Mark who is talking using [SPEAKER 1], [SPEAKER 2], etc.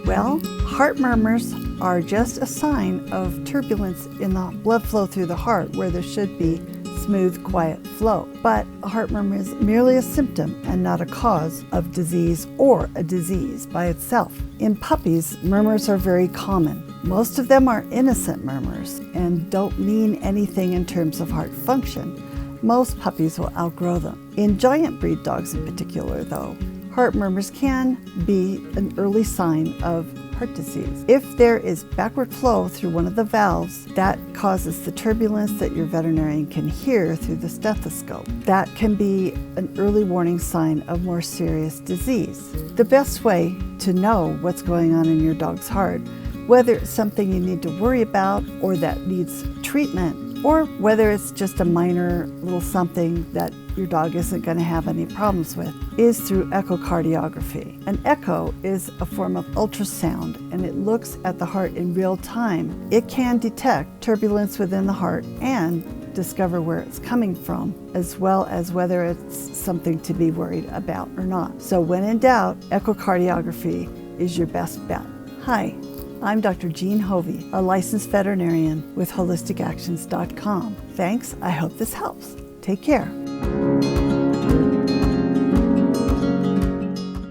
[SPEAKER 1] Well, heart murmurs are just a sign of turbulence in the blood flow through the heart where there should be smooth, quiet flow. But a heart murmur is merely a symptom and not a cause of disease or a disease by itself. In puppies, murmurs are very common. Most of them are innocent murmurs and don't mean anything in terms of heart function. Most puppies will outgrow them. In giant breed dogs in particular, though, heart murmurs can be an early sign of heart disease. If there is backward flow through one of the valves, that causes the turbulence that your veterinarian can hear through the stethoscope. That can be an early warning sign of more serious disease. The best way to know what's going on in your dog's heart, whether it's something you need to worry about or that needs treatment, or whether it's just a minor little something that your dog isn't going to have any problems with, is through echocardiography. An echo is a form of ultrasound and it looks at the heart in real time. It can detect turbulence within the heart and discover where it's coming from, as well as whether it's something to be worried about or not. So when in doubt, echocardiography is your best bet. Hi. I'm Dr. Jean Hovey, a licensed veterinarian with HolisticActions.com. Thanks, I hope this helps. Take care.